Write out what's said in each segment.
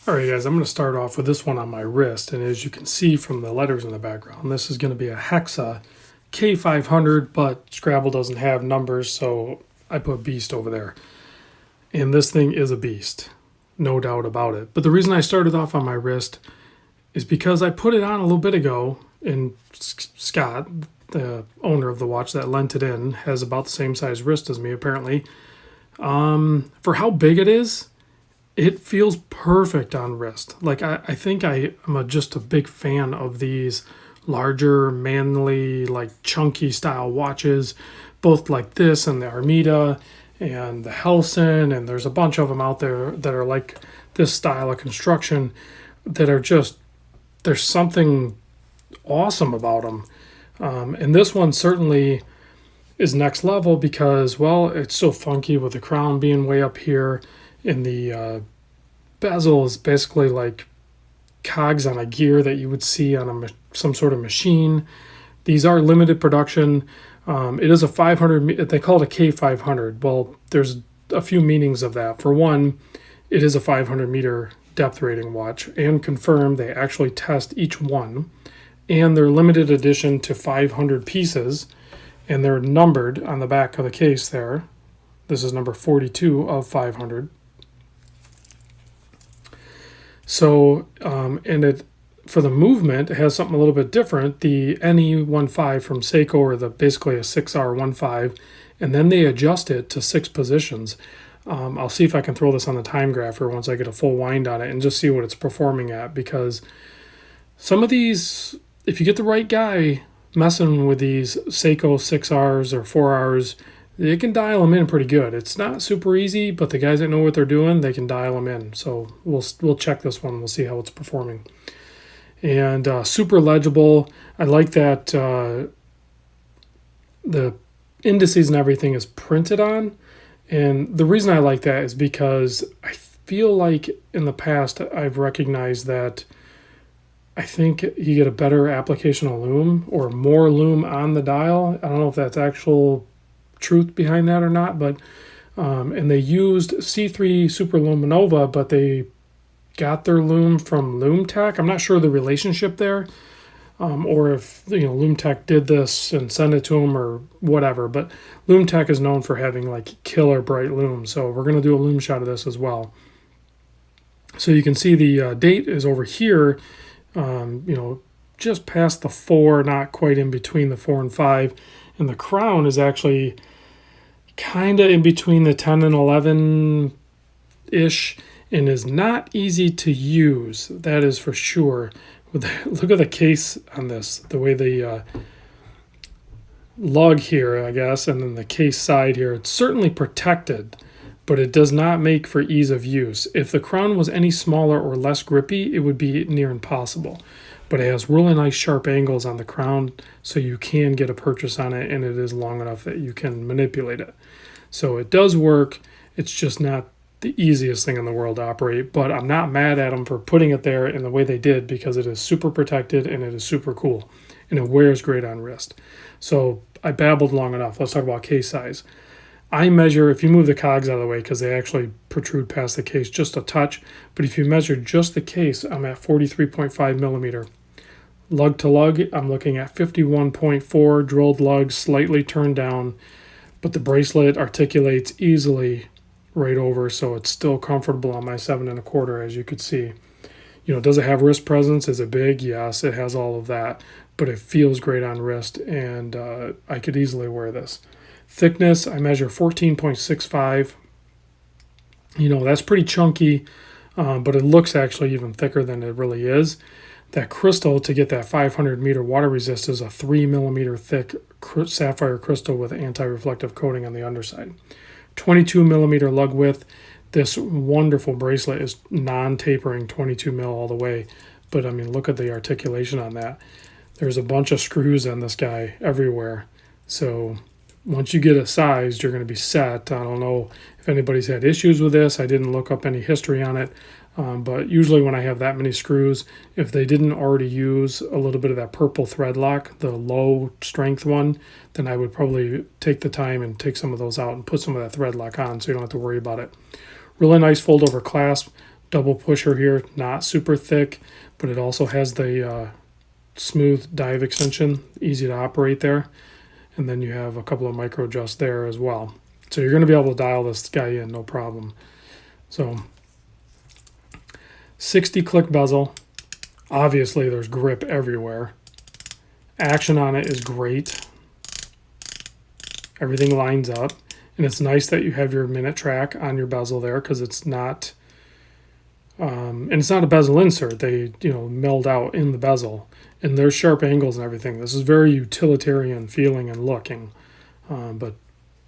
Alright guys, I'm going to start off with this one on my wrist, and as you can see from the letters in the background, this is going to be a Hexa K500, but Scrabble doesn't have numbers, so I put beast over there. And this thing is a beast, no doubt about it. But the reason I started off on my wrist is because I put it on a little bit ago, and Scott, the owner of the watch that lent it in, has about the same size wrist as me apparently. For how big it is, it feels perfect on wrist. Like I think I'm just a big fan of these larger, manly, like chunky style watches, both like this and the Armida and the Helson, and there's a bunch of them out there that are like this style of construction that are just, there's something awesome about them. And this one certainly is next level because, well, it's so funky with the crown being way up here, and the bezel is basically like cogs on a gear that you would see on some sort of machine. These are limited production. It is a 500, they call it a K500. Well, there's a few meanings of that. For one, it is a 500 meter depth rating watch, and confirmed they actually test each one, and they're limited edition to 500 pieces, and they're numbered on the back of the case there. This is number 42 of 500. So, and it, for the movement, it has something a little bit different. The NE15 from Seiko, or basically a 6R15, and then they adjust it to 6 positions. I'll see if I can throw this on the time grapher once I get a full wind on it and just see what it's performing at, because some of these, if you get the right guy messing with these Seiko 6Rs or 4Rs, they can dial them in pretty good. It's not super easy, but the guys that know what they're doing, they can dial them in. So we'll check this one. We'll see how it's performing. And super legible. I like that the indices and everything is printed on. And the reason I like that is because I feel like in the past I've recognized that I think you get a better application of lume, or more lume on the dial. I don't know if that's actual truth behind that or not, but and they used C3 Super Luminova, but they got their lume from LumeTech. I'm not sure the relationship there, or if LumeTech did this and sent it to them or whatever. But LumeTech is known for having like killer bright lume, so we're going to do a lume shot of this as well. So you can see the date is over here, just past the 4, not quite in between the 4 and 5, and the crown is actually kind of in between the 10 and 11 ish, and is not easy to use, that is for sure. Look at the case on this, the way the lug here, I guess, and then the case side here, it's certainly protected, but it does not make for ease of use. If the crown was any smaller or less grippy, it would be near impossible. But it has really nice sharp angles on the crown, so you can get a purchase on it, and it is long enough that you can manipulate it. So it does work. It's just not the easiest thing in the world to operate, but I'm not mad at them for putting it there in the way they did, because it is super protected and it is super cool, and it wears great on wrist. So I babbled long enough. Let's talk about case size. I measure, if you move the cogs out of the way, because they actually protrude past the case just a touch, but if you measure just the case, I'm at 43.5 millimeter. Lug to lug, I'm looking at 51.4 drilled lug, slightly turned down, but the bracelet articulates easily right over, so it's still comfortable on my 7 1/4, as you could see. Does it have wrist presence? Is it big? Yes, it has all of that, but it feels great on wrist, and I could easily wear this. Thickness, I measure 14.65. That's pretty chunky, but it looks actually even thicker than it really is. That crystal, to get that 500 meter water resist, is a 3 millimeter thick sapphire crystal with anti-reflective coating on the underside. 22 millimeter lug width. This wonderful bracelet is non-tapering 22 mil all the way, but I mean, look at the articulation on that. There's a bunch of screws on this guy everywhere, so once you get it sized, you're going to be set. I don't know if anybody's had issues with this. I didn't look up any history on it. But usually when I have that many screws, if they didn't already use a little bit of that purple thread lock, the low strength one, then I would probably take the time and take some of those out and put some of that thread lock on, so you don't have to worry about it. Really nice fold over clasp, double pusher here, not super thick, but it also has the smooth dive extension, easy to operate there. And then you have a couple of micro adjusts there as well. So you're going to be able to dial this guy in, no problem. So 60 click bezel. Obviously there's grip everywhere. Action on it is great. Everything lines up. And it's nice that you have your minute track on your bezel there, because it's not, and it's not a bezel insert. They, milled out in the bezel. And there's sharp angles and everything. This is very utilitarian feeling and looking. But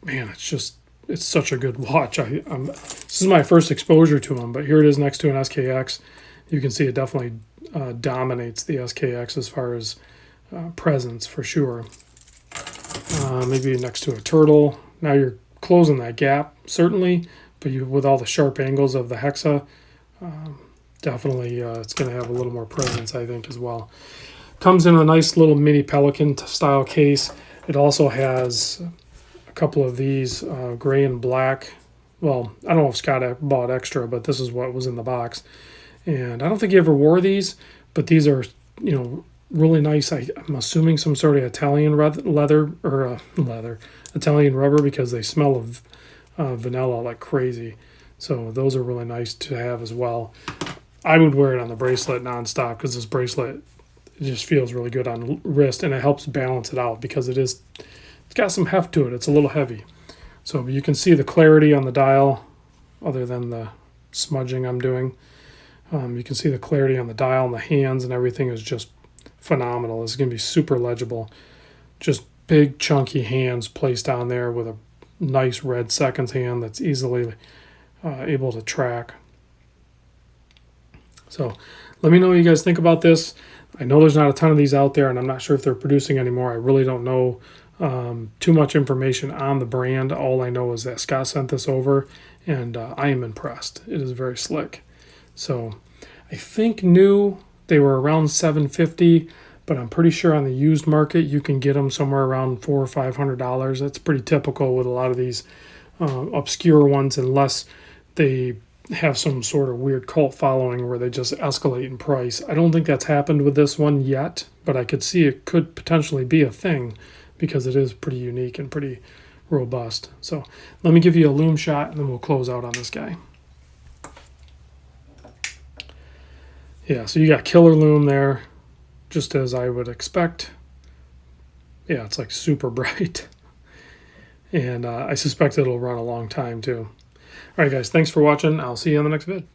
man, it's such a good watch. This is my first exposure to them, but here it is next to an SKX. You can see it definitely dominates the SKX as far as presence for sure. Maybe next to a Turtle. Now you're closing that gap, certainly, but with all the sharp angles of the Hexa, definitely it's going to have a little more presence, I think, as well. Comes in a nice little mini Pelican style case. It also has a couple of these gray and black. Well, I don't know if Scott bought extra, but this is what was in the box. And I don't think he ever wore these, but these are, really nice. I'm assuming some sort of Italian Italian rubber, because they smell of vanilla like crazy. So those are really nice to have as well. I would wear it on the bracelet nonstop, because this bracelet, it just feels really good on wrist, and it helps balance it out because it's got some heft to it. It's a little heavy. So you can see the clarity on the dial, other than the smudging I'm doing. You can see the clarity on the dial, and the hands and everything is just phenomenal. It's going to be super legible. Just big chunky hands placed on there with a nice red seconds hand that's easily able to track. So let me know what you guys think about this. I know there's not a ton of these out there, and I'm not sure if they're producing anymore. I really don't know too much information on the brand. All I know is that Scott sent this over, and I am impressed. It is very slick. So I think new, they were around $750, but I'm pretty sure on the used market you can get them somewhere around $400 or $500. That's pretty typical with a lot of these obscure ones, unless they have some sort of weird cult following where they just escalate in price. I don't think that's happened with this one yet, but I could see it could potentially be a thing, because it is pretty unique and pretty robust. So let me give you a lume shot, and then we'll close out on this guy. Yeah, so you got killer lume there, just as I would expect. Yeah, it's like super bright. And I suspect it'll run a long time too. All right, guys, thanks for watching. I'll see you on the next vid.